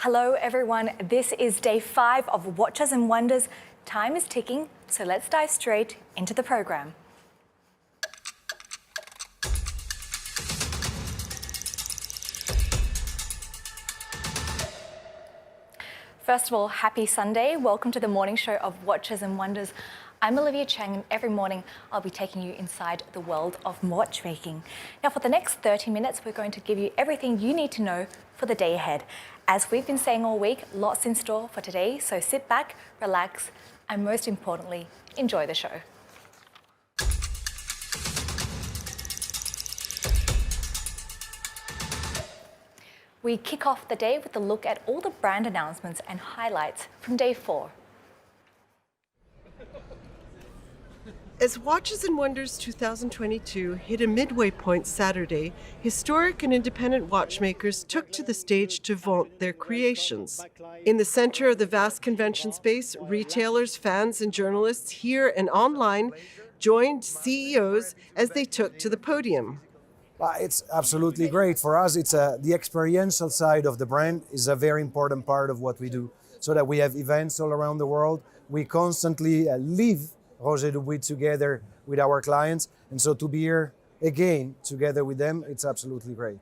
Hello everyone, this is day 5 of Watches and Wonders. Time is ticking, so let's dive straight into the program. First of all, happy Sunday. Welcome to the morning show of Watches and Wonders. I'm Olivia Chang, and every morning I'll be taking you inside the world of watchmaking. Now, for the next 30 minutes, we're going to give you everything you need to know for the day ahead. As we've been saying all week, lots in store for today, so sit back, relax, and most importantly, enjoy the show. We kick off the day with a look at all the brand announcements and highlights from day 4. As Watches and Wonders 2022 hit a midway point Saturday, historic and independent watchmakers took to the stage to vaunt their creations. In the center of the vast convention space, retailers, fans, and journalists here and online joined CEOs as they took to the podium. It's absolutely great. For us, it's the experiential side of the brand is a very important part of what we do, so that we have events all around the world. We constantly live Roger Dubuis together with our clients, and so to be here again together with them, it's absolutely great.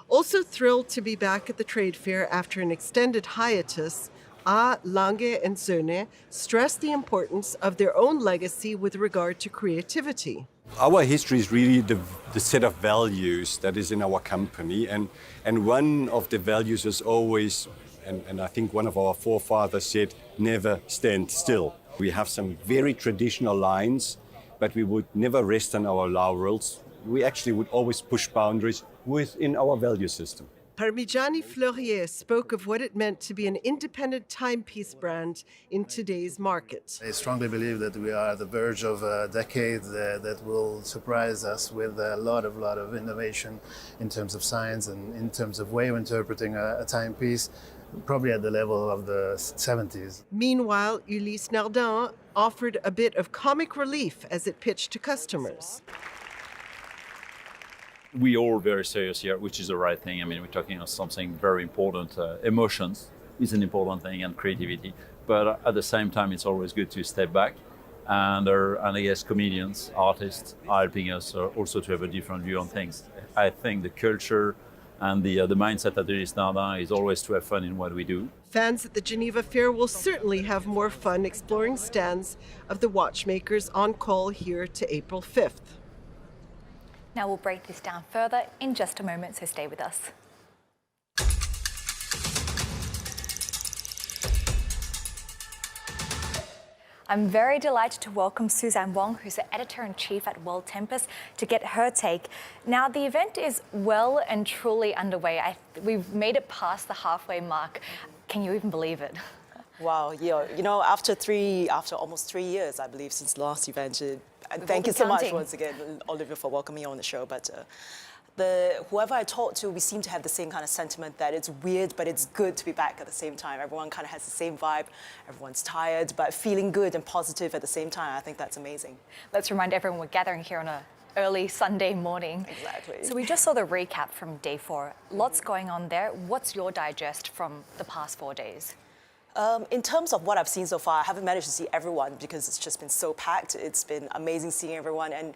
Also thrilled to be back at the trade fair after an extended hiatus, A. Lange and Söhne stressed the importance of their own legacy with regard to creativity. Our history is really the set of values that is in our company, and one of the values is always, and I think one of our forefathers said, never stand still. We have some very traditional lines, but we would never rest on our laurels. We actually would always push boundaries within our value system. Parmigiani Fleurier spoke of what it meant to be an independent timepiece brand in today's market. I strongly believe that we are at the verge of a decade that will surprise us with a lot of innovation in terms of science and in terms of way of interpreting a timepiece, probably at the level of the 70s. Meanwhile, Ulysse Nardin offered a bit of comic relief as it pitched to customers. We all very serious here, which is the right thing. I mean, we're talking about something very important. Emotions is an important thing, and creativity. But at the same time, it's always good to step back. And I guess comedians, artists are helping us also to have a different view on things. I think the culture and the mindset at Ulysse Nardin is always to have fun in what we do. Fans at the Geneva Fair will certainly have more fun exploring stands of the watchmakers on call here to April 5th. Now we'll break this down further in just a moment, so stay with us. I'm very delighted to welcome Suzanne Wong, who's the editor-in-chief at World Timepiece, to get her take. Now, the event is well and truly underway. We've made it past the halfway mark. Can you even believe it? Wow, you know, after almost 3 years, I believe, since the last event. Thank you so much once again, Olivia, for welcoming me on the show. But whoever I talked to, we seem to have the same kind of sentiment that it's weird, but it's good to be back at the same time. Everyone kind of has the same vibe. Everyone's tired, but feeling good and positive at the same time. I think that's amazing. Let's remind everyone we're gathering here on an early Sunday morning. Exactly. So we just saw the recap from day 4. Lots going on there. What's your digest from the past 4 days? In terms of what I've seen so far, I haven't managed to see everyone because it's just been so packed. It's been amazing seeing everyone, and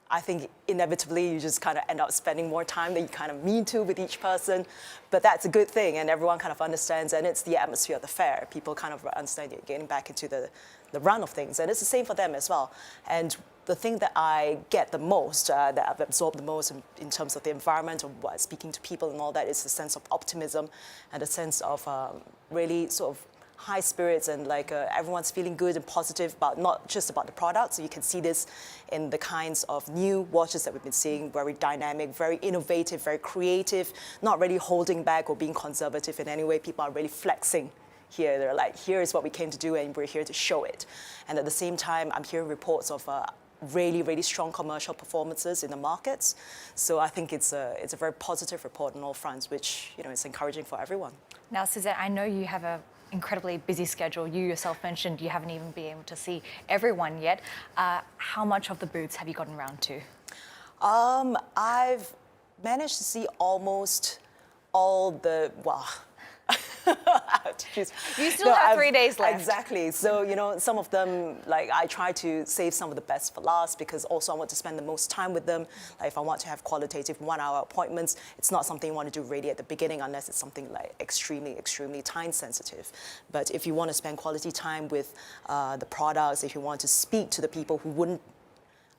I think inevitably you just kind of end up spending more time than you kind of mean to with each person. But that's a good thing, and everyone kind of understands, and it's the atmosphere of the fair. People kind of understand you're getting back into the run of things, and it's the same for them as well. And the thing that I get the most, that I've absorbed the most in terms of the environment, of speaking to people and all that, is the sense of optimism and a sense of really sort of high spirits, and like everyone's feeling good and positive about not just about the product. So you can see this in the kinds of new watches that we've been seeing, very dynamic, very innovative, very creative, not really holding back or being conservative in any way. People are really flexing here. They're like, here is what we came to do, and we're here to show it. And at the same time, I'm hearing reports of really, really strong commercial performances in the markets. So I think it's a very positive report on all fronts, which, you know, is encouraging for everyone. Now, Suzanne, I know you have a incredibly busy schedule. You yourself mentioned you haven't even been able to see everyone yet. How much of the booths have you gotten around to? I've managed to see almost all the, well, I have to choose. You still have 3 days left. Exactly. So, some of them, like, I try to save some of the best for last because also I want to spend the most time with them. Like, if I want to have qualitative 1-hour appointments, it's not something you want to do really at the beginning unless it's something like extremely, extremely time sensitive. But if you want to spend quality time with the products, if you want to speak to the people who wouldn't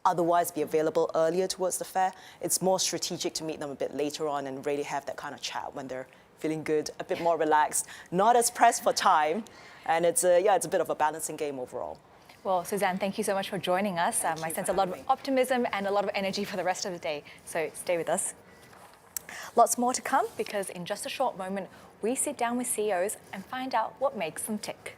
otherwise be available earlier towards the fair, it's more strategic to meet them a bit later on and really have that kind of chat when they're feeling good, a bit more relaxed, not as pressed for time. And it's a bit of a balancing game overall. Well, Suzanne, thank you so much for joining us. I sense a lot of optimism and a lot of energy for the rest of the day. So stay with us. Lots more to come because in just a short moment, we sit down with CEOs and find out what makes them tick.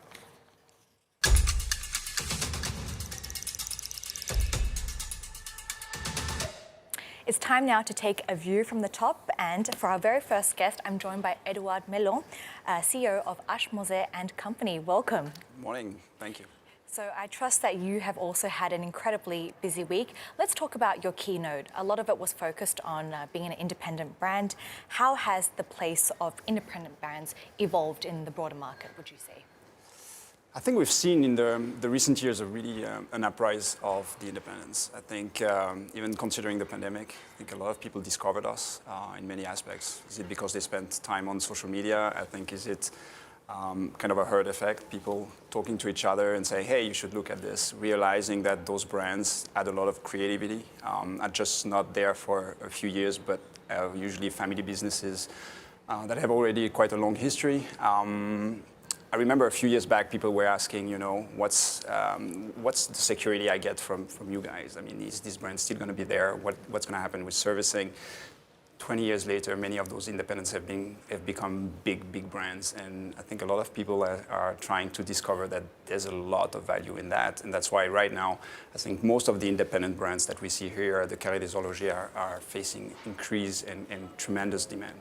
It's time now to take a view from the top, and for our very first guest, I'm joined by Edouard Mellon, CEO of Moser and Company. Welcome. Morning, thank you. So I trust that you have also had an incredibly busy week. Let's talk about your keynote. A lot of it was focused on being an independent brand. How has the place of independent brands evolved in the broader market, would you say? I think we've seen in the recent years an uprise of the independents. I think even considering the pandemic, I think a lot of people discovered us in many aspects. Is it because they spent time on social media? I think is it kind of a herd effect, people talking to each other and saying, hey, you should look at this, realizing that those brands add a lot of creativity, are just not there for a few years, but usually family businesses that have already quite a long history. I remember a few years back, people were asking, what's the security I get from you guys? I mean, is this brand still going to be there? What's going to happen with servicing? 20 years later, many of those independents have become big brands, and I think a lot of people are trying to discover that there's a lot of value in that, and that's why right now, I think most of the independent brands that we see here, the Carré des Horlogers, are facing increase and tremendous demand.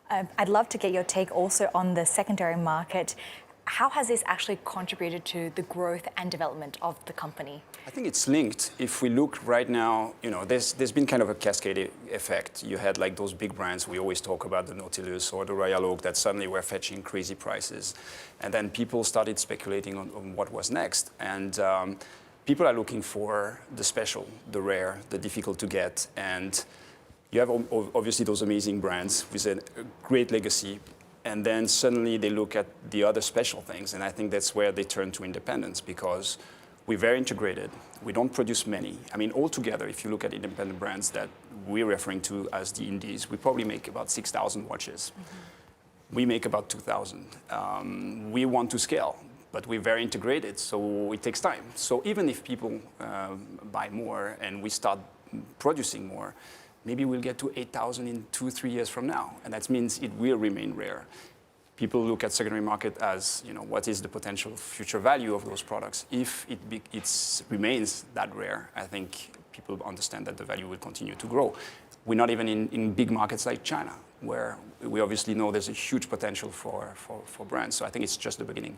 I'd love to get your take also on the secondary market. How has this actually contributed to the growth and development of the company? I think it's linked. If we look right now, there's been kind of a cascade effect. You had like those big brands, we always talk about the Nautilus or the Royal Oak, that suddenly were fetching crazy prices. And then people started speculating on what was next. And people are looking for the special, the rare, the difficult to get. And you have obviously those amazing brands with a great legacy, and then suddenly they look at the other special things, and I think that's where they turn to independence, because we're very integrated. We don't produce many. I mean, altogether, if you look at independent brands that we're referring to as the indies, we probably make about 6,000 watches. Mm-hmm. We make about 2,000. We want to scale, but we're very integrated, so it takes time. So even if people buy more and we start producing more, maybe we'll get to 8,000 in 2-3 years from now, and that means it will remain rare. People look at secondary market as, what is the potential future value of those products? If it remains that rare, I think people understand that the value will continue to grow. We're not even in big markets like China, where we obviously know there's a huge potential for brands. So I think it's just the beginning.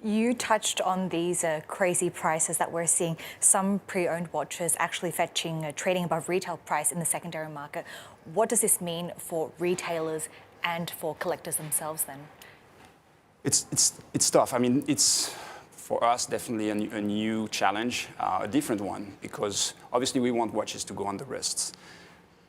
You touched on these crazy prices that we're seeing. Some pre-owned watches actually fetching, trading above retail price in the secondary market. What does this mean for retailers and for collectors themselves then? It's tough. I mean, it's for us definitely a new challenge, a different one, because obviously we want watches to go on the wrists.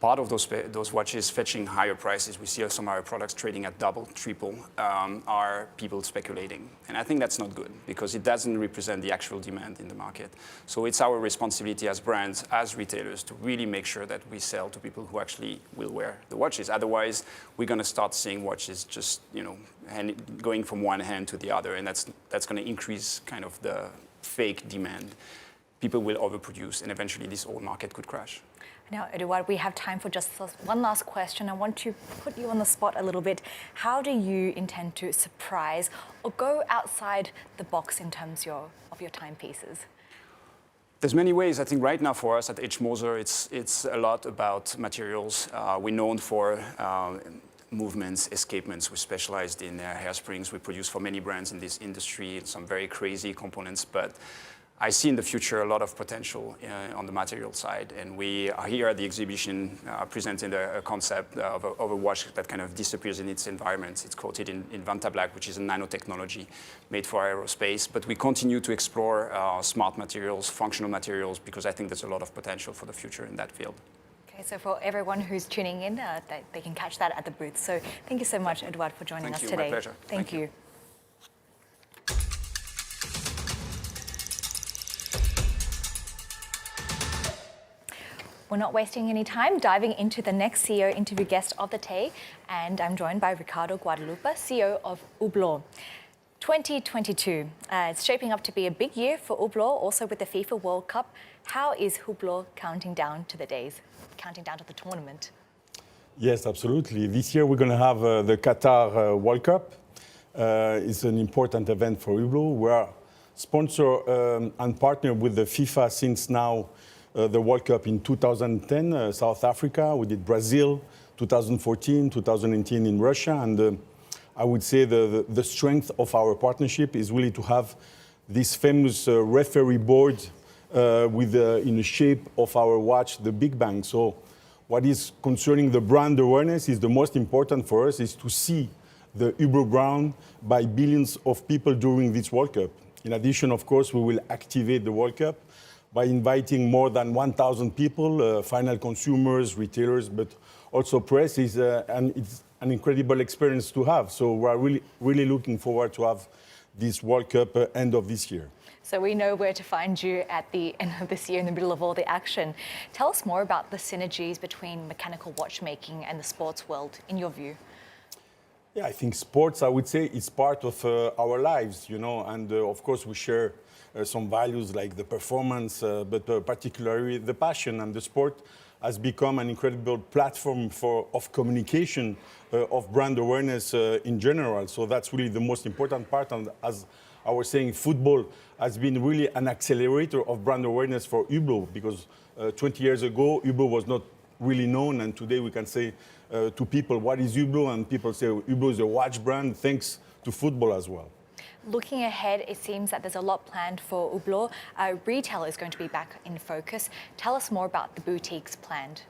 Part of those watches fetching higher prices, we see some of our products trading at double, triple, are people speculating. And I think that's not good, because it doesn't represent the actual demand in the market. So it's our responsibility as brands, as retailers, to really make sure that we sell to people who actually will wear the watches. Otherwise, we're going to start seeing watches just, going from one hand to the other, and that's going to increase kind of the fake demand. People will overproduce, and eventually this whole market could crash. Now, Edouard, we have time for just one last question. I want to put you on the spot a little bit. How do you intend to surprise or go outside the box in terms of your timepieces? There's many ways. I think right now for us at Moser, it's a lot about materials. We're known for movements, escapements. We're specialized in hairsprings. We produce for many brands in this industry, some very crazy components, but I see in the future a lot of potential on the material side. And we are here at the exhibition presenting a concept of a watch that kind of disappears in its environment. It's coated in Vanta Black, which is a nanotechnology made for aerospace. But we continue to explore smart materials, functional materials, because I think there's a lot of potential for the future in that field. Okay, so for everyone who's tuning in, they can catch that at the booth. So thank you so much, Edouard, for joining us today. My pleasure. Thank you. We're not wasting any time, diving into the next CEO interview guest of the day, and I'm joined by Ricardo Guadalupe, CEO of Hublot. 2022, it's shaping up to be a big year for Hublot, also with the FIFA World Cup. How is Hublot counting down to the tournament? Yes, absolutely. This year we're going to have the Qatar World Cup. It's an important event for Hublot. We are sponsor and partner with the FIFA since now the World Cup in 2010, South Africa. We did Brazil, 2014, 2018 in Russia. And I would say the strength of our partnership is really to have this famous referee board with in the shape of our watch, the Big Bang. So what is concerning the brand awareness is the most important for us is to see the Hublot brand by billions of people during this World Cup. In addition, of course, we will activate the World Cup by inviting more than 1,000 people, final consumers, retailers, but also press. And it's an incredible experience to have. So we're really looking forward to have this World Cup end of this year. So we know where to find you at the end of this year in the middle of all the action. Tell us more about the synergies between mechanical watchmaking and the sports world, in your view. Yeah, I think sports, I would say, is part of our lives, and of course we share some values like the performance, but particularly the passion. And the sport has become an incredible platform of communication, of brand awareness in general. So that's really the most important part. And as I was saying, football has been really an accelerator of brand awareness for Hublot, because 20 years ago, Hublot was not really known. And today we can say to people, what is Hublot? And people say Hublot is a watch brand, thanks to football as well. Looking ahead, it seems that there's a lot planned for Hublot. Retail is going to be back in focus. Tell us more about the boutiques planned.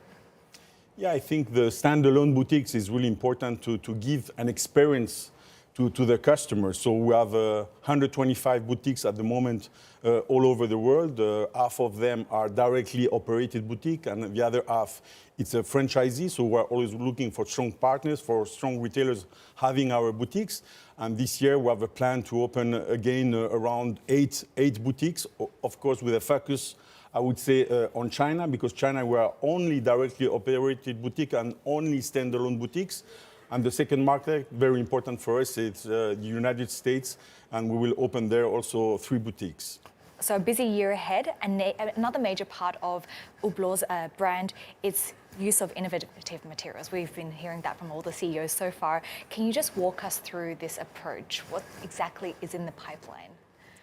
Yeah, I think the standalone boutiques is really important to give an experience to the customer. So we have 125 boutiques at the moment all over the world. Half of them are directly operated boutique, and the other half, it's a franchisee. So we're always looking for strong partners, for strong retailers having our boutiques. And this year we have a plan to open again around eight boutiques, of course with a focus, I would say, on China, because China we are only directly operated boutique and only standalone boutiques. And the second market, very important for us, it's the United States, and we will open there also 3 boutiques. So a busy year ahead, and another major part of Hublot's brand is use of innovative materials. We've been hearing that from all the CEOs so far. Can you just walk us through this approach? What exactly is in the pipeline?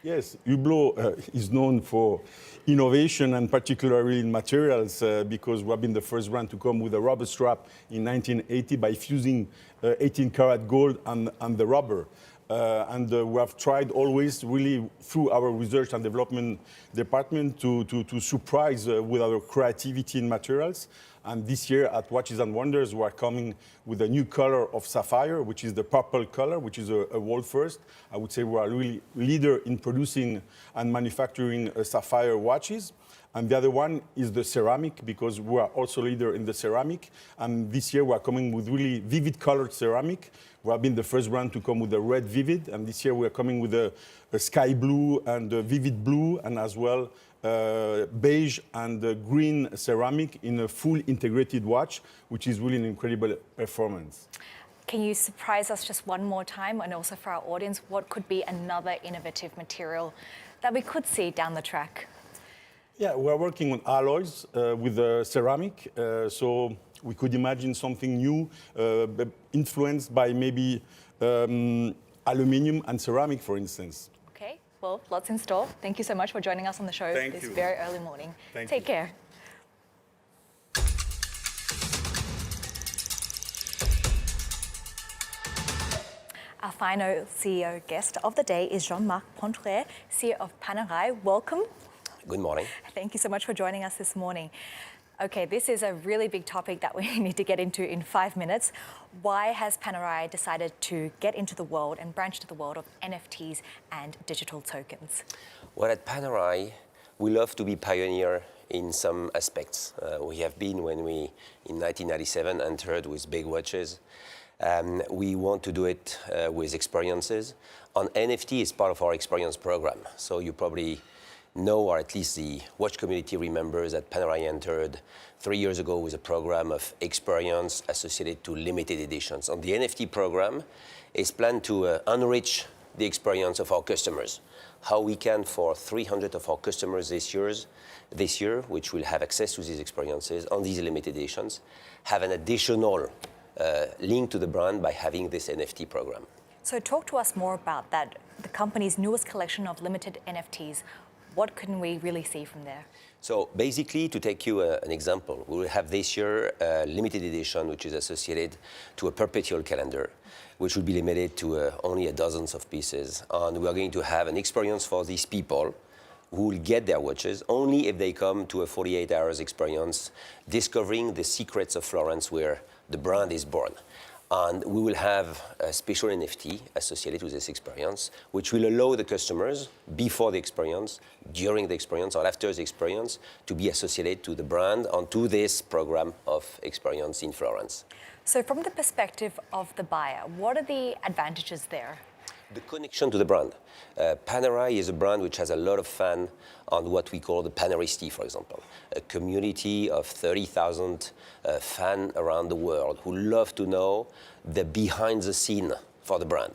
Yes, Hublot is known for innovation, and particularly in materials, because we have been the first brand to come with a rubber strap in 1980 by fusing 18-karat gold and the rubber. And we have tried always, really, through our research and development department, to surprise with our creativity in materials. And this year at Watches and Wonders, we are coming with a new color of sapphire, which is the purple color, which is a world first. I would say we are really leader in producing and manufacturing sapphire watches. And the other one is the ceramic, because we are also leader in the ceramic. And this year we are coming with really vivid colored ceramic. We have been the first brand to come with a red vivid, and this year we are coming with a sky blue and a vivid blue, and as well beige and green ceramic in a full integrated watch, which is really an incredible performance. Can you surprise us just one more time, and also for our audience, what could be another innovative material that we could see down the track? Yeah, we're working on alloys with ceramic, so we could imagine something new, influenced by maybe aluminium and ceramic, for instance. Okay, well, lots in store. Thank you so much for joining us on the show this very early morning. Take care. Our final CEO guest of the day is Jean-Marc Panerai, CEO of Panerai. Welcome. Good morning. Thank you so much for joining us this morning. Okay, this is a really big topic that we need to get into in 5 minutes. Why has Panerai decided to get into the world and branch to the world of NFTs and digital tokens? Well, at Panerai, we love to be pioneer in some aspects. We have been when we, in 1997, entered with big watches. We want to do it with experiences. On NFT is part of our experience program. So you probably know, or at least the watch community remembers, that Panerai entered 3 years ago with a program of experience associated to limited editions. And the NFT program is planned to enrich the experience of our customers. How we can, for 300 of our customers this year, which will have access to these experiences on these limited editions, have an additional link to the brand by having this NFT program. So talk to us more about that, the company's newest collection of limited NFTs. What can we really see from there? So basically, to take you an example, we will have this year a limited edition which is associated to a perpetual calendar, which will be limited to only dozens of pieces. And we are going to have an experience for these people who will get their watches only if they come to a 48 hours experience, discovering the secrets of Florence where the brand is born. And we will have a special NFT associated with this experience, which will allow the customers, before the experience, during the experience, or after the experience, to be associated to the brand and to this program of experience in Florence. So from the perspective of the buyer, what are the advantages there? The connection to the brand. Panerai is a brand which has a lot of fans on what we call the Panerai, for example. A community of 30,000 fans around the world who love to know the behind the scene for the brand.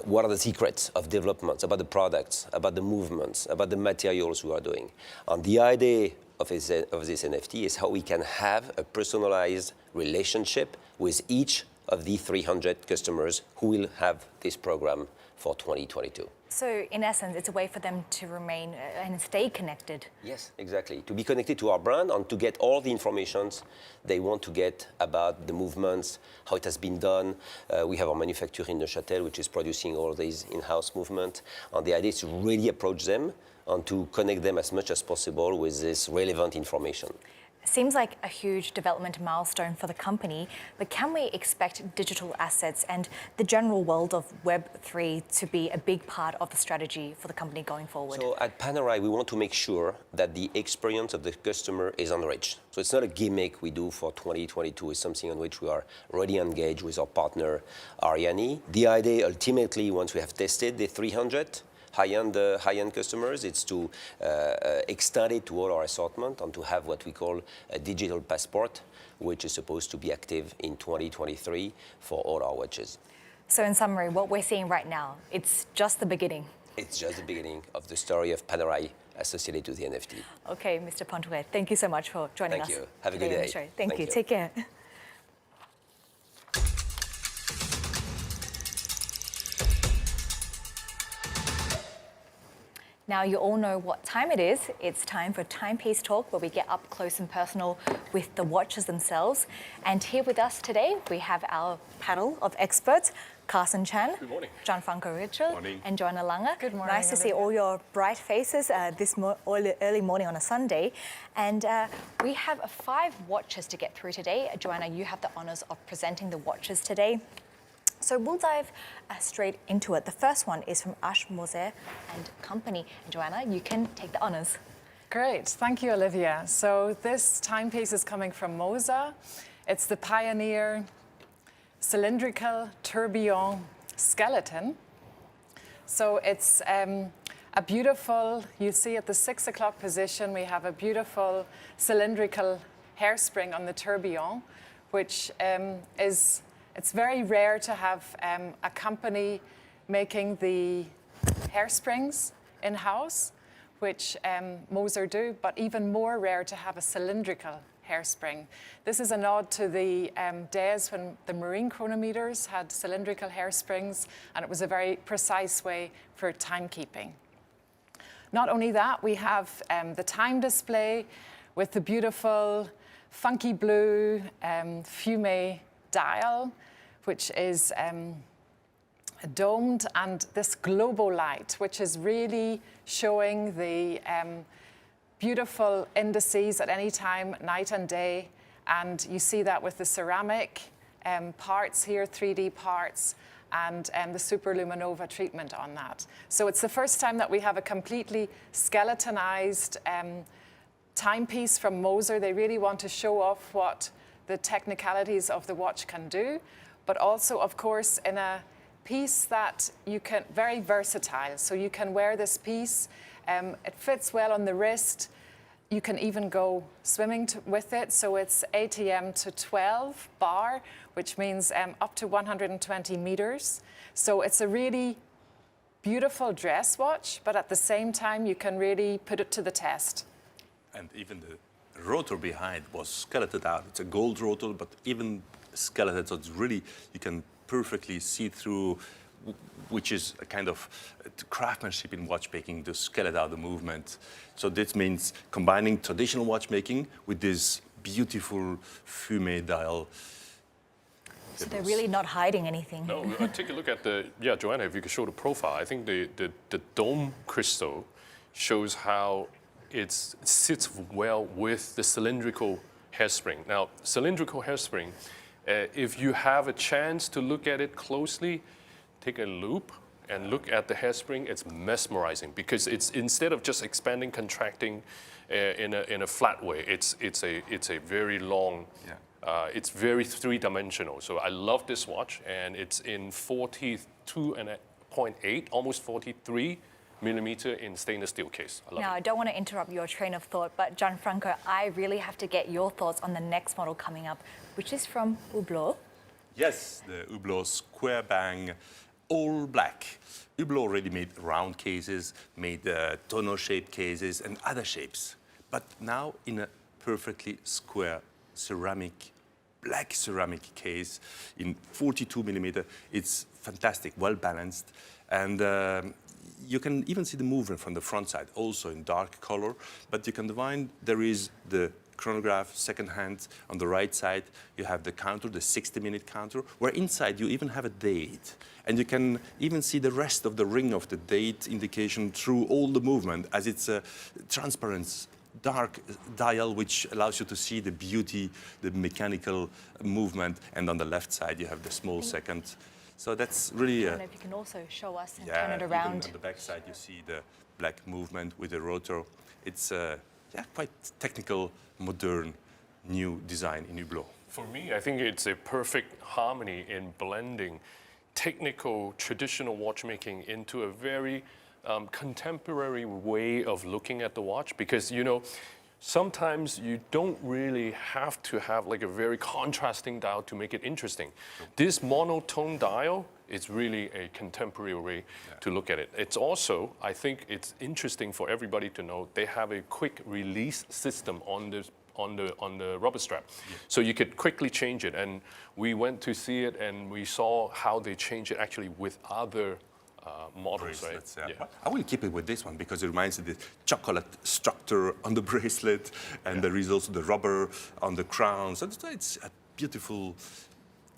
What are the secrets of developments, about the products, about the movements, about the materials we are doing. And the idea of this NFT is how we can have a personalized relationship with each of the 300 customers who will have this program for 2022. So in essence, it's a way for them to remain and stay connected. Yes, exactly. To be connected to our brand and to get all the information they want to get about the movements, how it has been done. We have our manufacturer in Neuchâtel, which is producing all these in-house movements. And the idea is to really approach them and to connect them as much as possible with this relevant information. Seems like a huge development milestone for the company, but can we expect digital assets and the general world of Web3 to be a big part of the strategy for the company going forward? So at Panerai, we want to make sure that the experience of the customer is enriched. So it's not a gimmick we do for 2022, it's something on which we are already engaged with our partner, Ariani. The idea, ultimately, once we have tested the 300, high-end customers, it's to extend it to all our assortment and to have what we call a digital passport, which is supposed to be active in 2023 for all our watches. So in summary, what we're seeing right now, it's just the beginning. It's just the beginning of the story of Panerai associated to the NFT. Okay, Mr. Panerai, thank you so much for joining us. Thank you. Have a good day. Thank you. Take care. Now you all know what time it is. It's time for Timepiece Talk, where we get up close and personal with the watches themselves. And here with us today, we have our panel of experts, Carsten Chan, Gianfranco Richard, and Joanna Lange. Good morning. Nice to see all your bright faces this early morning on a Sunday. And we have 5 watches to get through today. Joanna, you have the honors of presenting the watches today. So we'll dive straight into it. The first one is from Moser and Company. And Joanna, you can take the honors. Great, thank you, Olivia. So this timepiece is coming from Moser. It's the Pioneer cylindrical tourbillon skeleton. So it's a beautiful, you see at the 6 o'clock position, we have a beautiful cylindrical hairspring on the tourbillon, which it's very rare to have a company making the hairsprings in-house, which Moser do, but even more rare to have a cylindrical hairspring. This is a nod to the days when the marine chronometers had cylindrical hairsprings, and it was a very precise way for timekeeping. Not only that, we have the time display with the beautiful funky blue fume dial, which is domed, and this globo light, which is really showing the beautiful indices at any time, night and day. And you see that with the ceramic parts here, 3D parts, and the superluminova treatment on that. So it's the first time that we have a completely skeletonized timepiece from Moser. They really want to show off what the technicalities of the watch can do, but also, of course, in a piece that you can, very versatile. So you can wear this piece, it fits well on the wrist. You can even go swimming with it. So it's ATM to 12 bar, which means up to 120 meters. So it's a really beautiful dress watch, but at the same time, you can really put it to the test. And even the rotor behind was skeleted out. It's a gold rotor, but even skeleted, so it's really, you can perfectly see through, which is a kind of craftsmanship in watchmaking, to skeleton out the movement. So this means combining traditional watchmaking with this beautiful fumé dial. So they're really not hiding anything. No, take a look at the, Joanna, if you could show the profile. I think the dome crystal shows how it sits well with the cylindrical hairspring. Now, cylindrical hairspring, if you have a chance to look at it closely, take a loop and look at the hairspring, it's mesmerizing because it's, instead of just expanding, contracting in a flat way, it's a very long, it's very three-dimensional. So I love this watch, and it's in 42.8, almost 43 millimeter in stainless steel case. I love Now, it. I don't want to interrupt your train of thought, but Gianfranco, I really have to get your thoughts on the next model coming up, which is from Hublot. Yes, the Hublot Square Bang all black. Hublot already made round cases, made tonneau-shaped cases and other shapes. But now in a perfectly square ceramic, black ceramic case in 42 millimeter. It's fantastic, well balanced. And you can even see the movement from the front side, also in dark color. But you can find there is the chronograph, second hand. On the right side, you have the counter, the 60-minute counter, where inside you even have a date. And you can even see the rest of the ring of the date indication through all the movement, as it's a transparent, dark dial, which allows you to see the beauty, the mechanical movement. And on the left side, you have the small second. So that's really... I don't know if you can also show us and turn it around. Even on the back side, you see the black movement with the rotor. It's quite technical, modern, new design in Hublot. For me, I think it's a perfect harmony in blending technical, traditional watchmaking into a very contemporary way of looking at the watch, because, you know, sometimes you don't really have to have like a very contrasting dial to make it interesting. This monotone dial is really a contemporary way to look at it. It's also, I think it's interesting for everybody to know, they have a quick release system on the rubber strap. So you could quickly change it. And we went to see it and we saw how they change it actually with other models, right? I will keep it with this one because it reminds me of the chocolate structure on the bracelet, and there is also the rubber on the crown. So it's a beautiful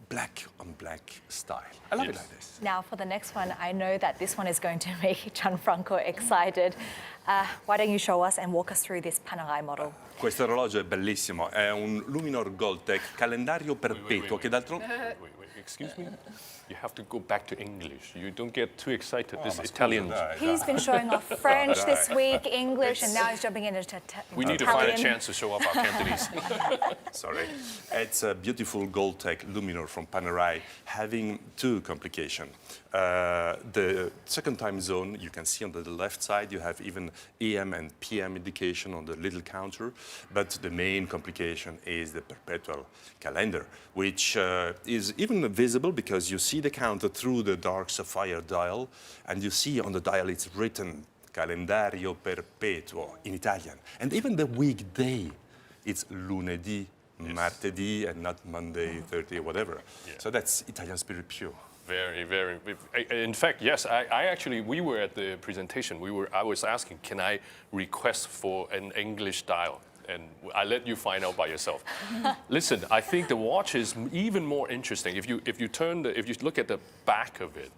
black on black style. I love it like this. Now, for the next one, I know that this one is going to make Gianfranco excited. Why don't you show us and walk us through this Panerai model? Questo orologio è bellissimo, è un Luminor Gold-Tech calendario perpetuo che d'altronde... Wait, excuse me? You have to go back to English. You don't get too excited. This Italian. He's been showing off French this week, English, and now he's jumping into We need to find a chance to show off our Cantonese. Sorry. It's a beautiful Gold-Tech Luminor from Panerai, having two complications. The second time zone, you can see on the left side, you have even AM and PM indication on the little counter. But the main complication is the perpetual calendar, which is even visible because you see the counter through the dark sapphire dial, and you see on the dial it's written calendario perpetuo in Italian. And even the weekday, it's lunedì, martedì, and not Monday, Thursday, whatever. So that's Italian spirit pure. Very, very. In fact, yes, I actually, we were at the presentation, I was asking, can I request for an English dial? And I let you find out by yourself. Listen, I think the watch is even more interesting. If you look at the back of it,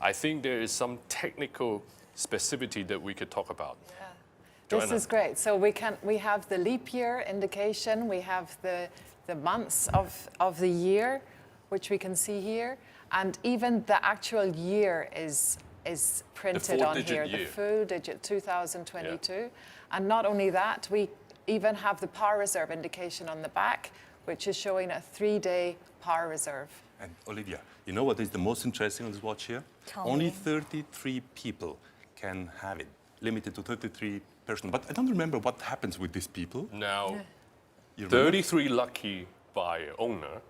I think there is some technical specificity that we could talk about. Yeah. This Joanna. is great. So we have the leap year indication, we have the months of the year, which we can see here, and even the actual year is printed on here, year. the full digit 2022. Yeah. And not only that, we even have the power reserve indication on the back, which is showing a 3-day power reserve. And Olivia, you know what is the most interesting on this watch here? Only 33 people can have it, limited to 33 persons. But I don't remember what happens with these people. Now, You remember? 33 lucky buyer owner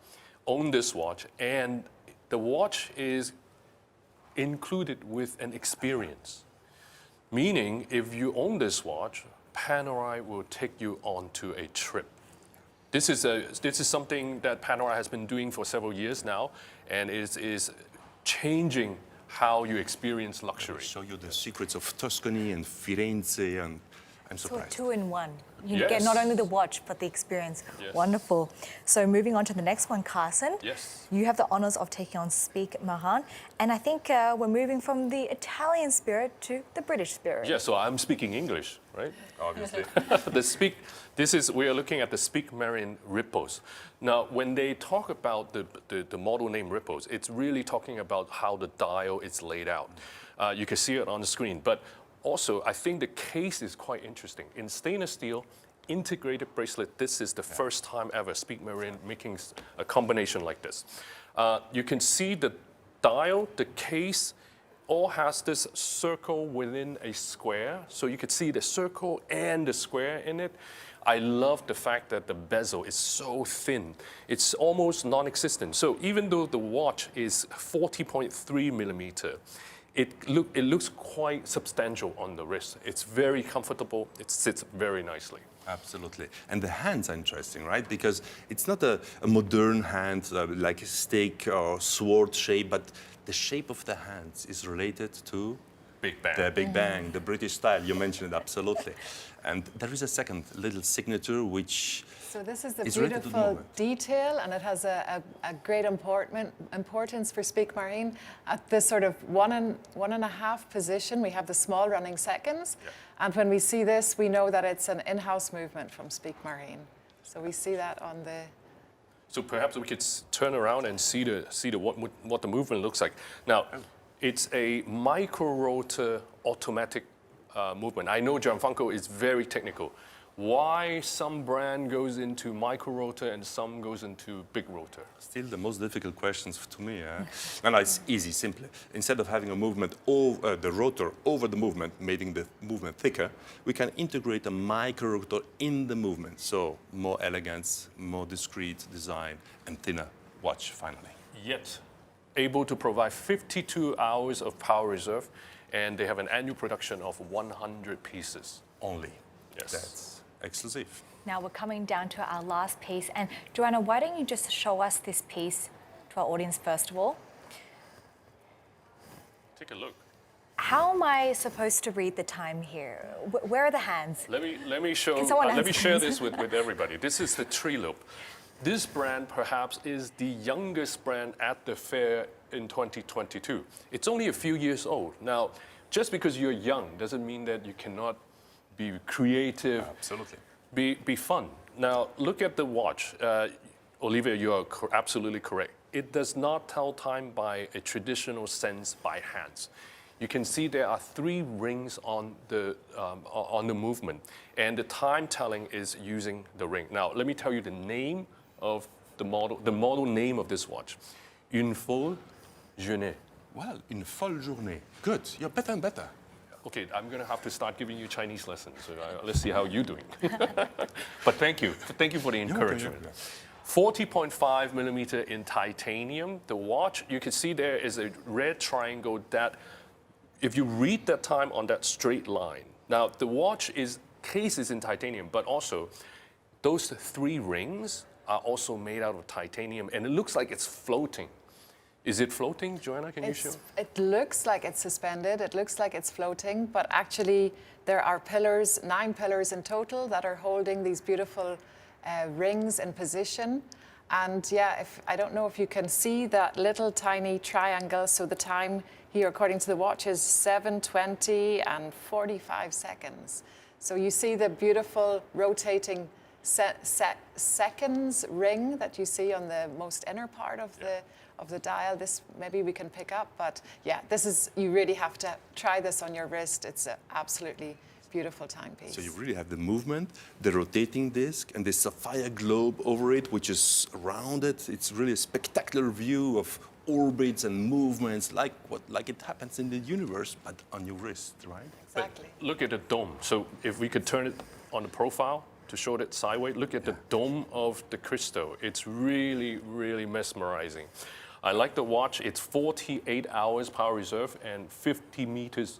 own this watch, and the watch is included with an experience. Meaning, if you own this watch, Panerai will take you onto a trip. This is something that Panerai has been doing for several years now, and is changing how you experience luxury. I'll show you the secrets of Tuscany and Firenze, and I'm So surprised. 2-in-1. You Yes. get not only the watch, but the experience. Yes. Wonderful. So moving on to the next one, Carson. Yes. You have the honors of taking on Speak Marin. And I think we're moving from the Italian spirit to the British spirit. Yeah, so I'm speaking English, right? Obviously. We are looking at the Speak Marin Ripples. Now, when they talk about the model name Ripples, it's really talking about how the dial is laid out. You can see it on the screen. But also, I think the case is quite interesting. In stainless steel, integrated bracelet, this is the first time ever Speak Marin making a combination like this. You can see the dial, the case, all has this circle within a square. So you could see the circle and the square in it. I love the fact that the bezel is so thin. It's almost non-existent. So even though the watch is 40.3 millimeter, it looks quite substantial on the wrist. It's very comfortable. It sits very nicely. Absolutely. And the hands are interesting, right? Because it's not a modern hand like a stake or sword shape, but the shape of the hands is related to Big Bang. the Big Bang, the British style. You mentioned it, absolutely. And there is a second little signature which So this is the is related to the beautiful moment. detail, and it has a great importance for Speak Marin. At this sort of one and a half position, we have the small running seconds. Yeah. And when we see this, we know that it's an in-house movement from Speak Marin. So we see that on the... So perhaps we could turn around and see what the movement looks like. Now, it's a micro-rotor automatic movement. I know Gianfranco is very technical. Why some brand goes into micro-rotor and some goes into big rotor? Still the most difficult questions to me. And it's easy, simply. Instead of having a movement over the rotor over the movement, making the movement thicker, we can integrate a micro rotor in the movement. So more elegance, more discreet design, and thinner watch finally. Yet able to provide 52 hours of power reserve, and they have an annual production of 100 pieces. Only. Yes. That's exclusive. Now we're coming down to our last piece. And Joanna, why don't you just show us this piece to our audience first of all? Take a look. How am I supposed to read the time here? Where are the hands? Let me show. Can someone Let me answer share this? this with everybody. This is the tree loop. This brand perhaps is the youngest brand at the fair in 2022. It's only a few years old. Now, just because you're young doesn't mean that you cannot be creative. Absolutely. Be fun. Now, look at the watch. Olivia, you are absolutely correct. It does not tell time by a traditional sense by hands. You can see there are 3 rings on the movement, and the time telling is using the ring. Now, let me tell you the name of the model name of this watch. Une folle journée. Well, une folle journée. Good. You're better and better. Okay, I'm going to have to start giving you Chinese lessons. So let's see how you're doing. But thank you. Thank you for the encouragement. 40.5 millimeter in titanium. The watch, you can see there is a red triangle that, if you read that time on that straight line. Now, the watch case is in titanium, but also those 3 rings are also made out of titanium, and it looks like it's floating. Is it floating, Joanna? Can you show? It looks like it's suspended. It looks like it's floating, but actually there are pillars, 9 pillars in total that are holding these beautiful rings in position. And yeah, I don't know if you can see that little tiny triangle. So the time here, according to the watch, is 7:20 and 45 seconds. So you see the beautiful rotating seconds ring that you see on the most inner part of the dial. This maybe we can pick up, but yeah, this is, you really have to try this on your wrist. It's an absolutely beautiful timepiece. So you really have the movement, the rotating disc, and the sapphire globe over it, which is rounded. It's really a spectacular view of orbits and movements, like it happens in the universe, but on your wrist, right? Exactly. But look at the dome. So if we could turn it on the profile to show it sideways, look at the dome of the crystal. It's really, really mesmerizing. I like the watch. It's 48 hours power reserve and 50 meters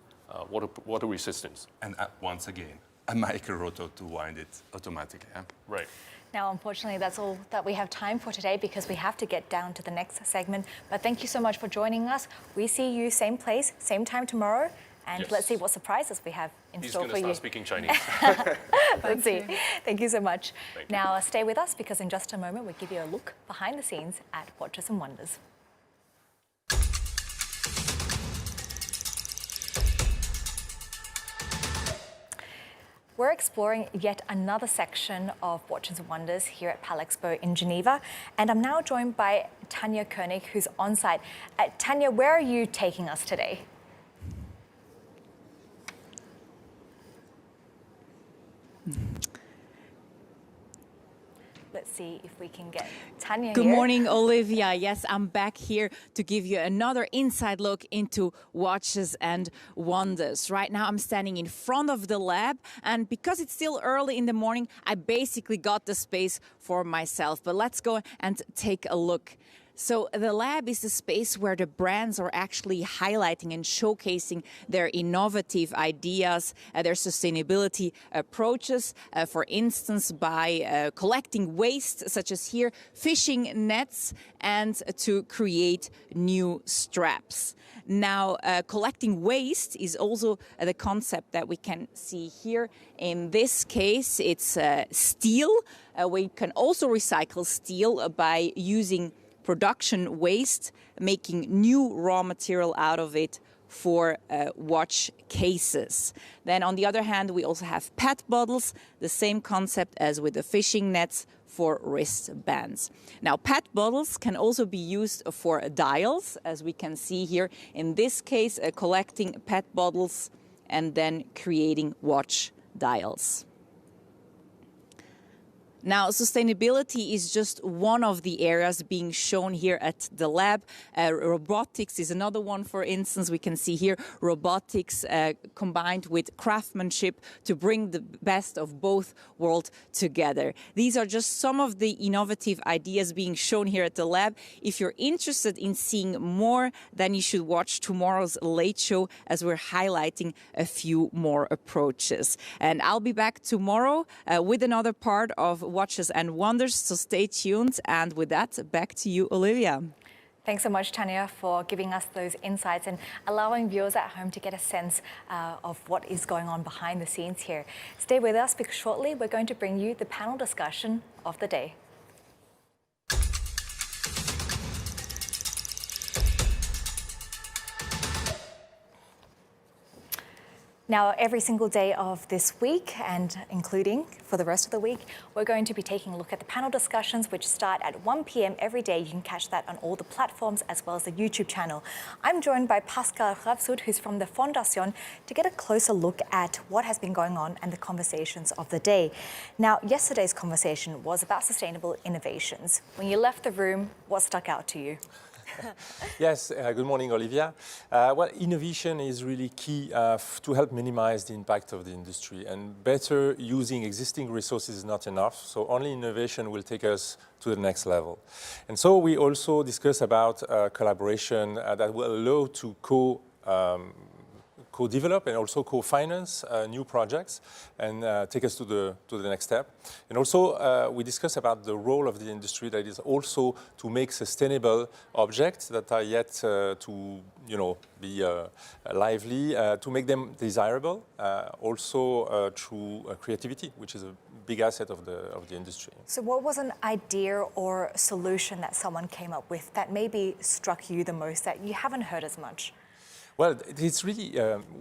water resistance. And once again, a micro rotor to wind it automatically. Yeah? Right. Now, unfortunately, that's all that we have time for today because we have to get down to the next segment. But thank you so much for joining us. We see you same place, same time tomorrow. And Yes. let's see what surprises we have in He's store going for to you. start speaking Chinese. Let's see. Thank you so much. Thank you. Now, stay with us because in just a moment, we'll give you a look behind the scenes at Watches and Wonders. We're exploring yet another section of Watches and Wonders here at Palexpo in Geneva. And I'm now joined by Tanya Koenig, who's on site. Tanya, where are you taking us today? Let's see if we can get Tanya Good here. morning, Olivia. Yes, I'm back here to give you another inside look into Watches and Wonders. Right now, I'm standing in front of the lab, and because it's still early in the morning, I basically got the space for myself. But let's go and take a look. So the lab is the space where the brands are actually highlighting and showcasing their innovative ideas, their sustainability approaches, for instance, by collecting waste, such as here, fishing nets, and to create new straps. Now, collecting waste is also the concept that we can see here. In this case, it's steel. We can also recycle steel by using production waste, making new raw material out of it for watch cases. Then on the other hand, we also have PET bottles, the same concept as with the fishing nets for wristbands. Now, PET bottles can also be used for dials, as we can see here. In this case, collecting PET bottles and then creating watch dials. Now, sustainability is just one of the areas being shown here at the lab. Robotics is another one, for instance. We can see here robotics combined with craftsmanship to bring the best of both worlds together. These are just some of the innovative ideas being shown here at the lab. If you're interested in seeing more, then you should watch tomorrow's Late Show as we're highlighting a few more approaches. And I'll be back tomorrow with another part of Watches and Wonders, so stay tuned. And with that, back to you, Olivia. Thanks so much, Tanya, for giving us those insights and allowing viewers at home to get a sense of what is going on behind the scenes here. Stay with us because shortly we're going to bring you the panel discussion of the day. Now, every single day of this week, and including for the rest of the week, we're going to be taking a look at the panel discussions, which start at 1 p.m. every day. You can catch that on all the platforms as well as the YouTube channel. I'm joined by Pascal Ravsud, who's from the Fondation, to get a closer look at what has been going on and the conversations of the day. Now, yesterday's conversation was about sustainable innovations. When you left the room, what stuck out to you? Yes, good morning, Olivia. Well, innovation is really key to help minimize the impact of the industry, and better using existing resources is not enough, so only innovation will take us to the next level. And so we also discuss about collaboration that will allow to co-develop and also co-finance new projects and take us to the next step. And also we discuss about the role of the industry that is also to make sustainable objects that are yet to be lively, to make them desirable, also through creativity, which is a big asset of the industry. So what was an idea or solution that someone came up with that maybe struck you the most, that you haven't heard as much? Well, it's really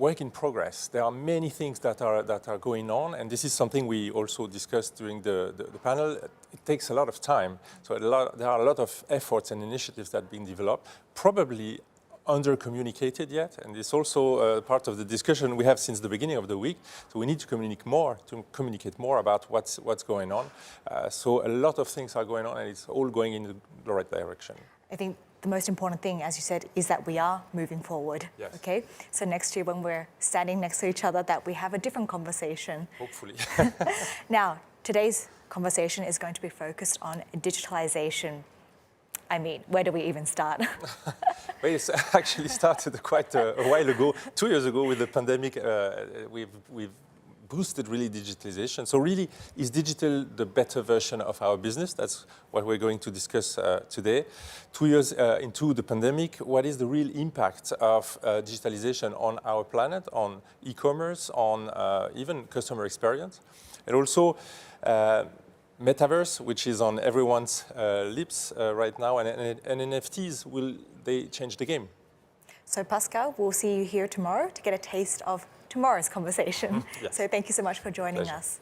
work in progress. There are many things that are going on, and this is something we also discussed during the panel. It takes a lot of time, so there are a lot of efforts and initiatives that are being developed, probably under-communicated yet, and it's also part of the discussion we have since the beginning of the week. So we need to communicate more about what's going on. So a lot of things are going on, and it's all going in the right direction. I think the most important thing, as you said, is that we are moving forward. Yes. Okay. So next year, when we're standing next to each other, that we have a different conversation. Hopefully. Now, today's conversation is going to be focused on digitalization. I mean, where do we even start? Well, it's actually started quite a while ago. 2 years ago, with the pandemic, we've boosted really digitalization. So really, is digital the better version of our business? That's what we're going to discuss today. 2 years into the pandemic, what is the real impact of digitalization on our planet, on e-commerce, on even customer experience? And also, metaverse, which is on everyone's lips right now, and NFTs, will they change the game? So Pascal, we'll see you here tomorrow to get a taste of tomorrow's conversation. Yes. So thank you so much for joining Pleasure. us.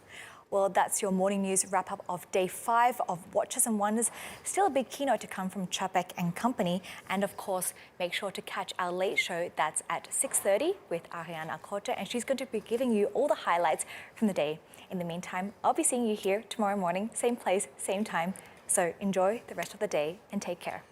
Well, that's your morning news wrap-up of day 5 of Watches and Wonders. Still a big keynote to come from Chapek and company. And of course, make sure to catch our late show. That's at 6:30 with Ariane Alcote, and she's going to be giving you all the highlights from the day. In the meantime, I'll be seeing you here tomorrow morning, same place, same time. So enjoy the rest of the day and take care.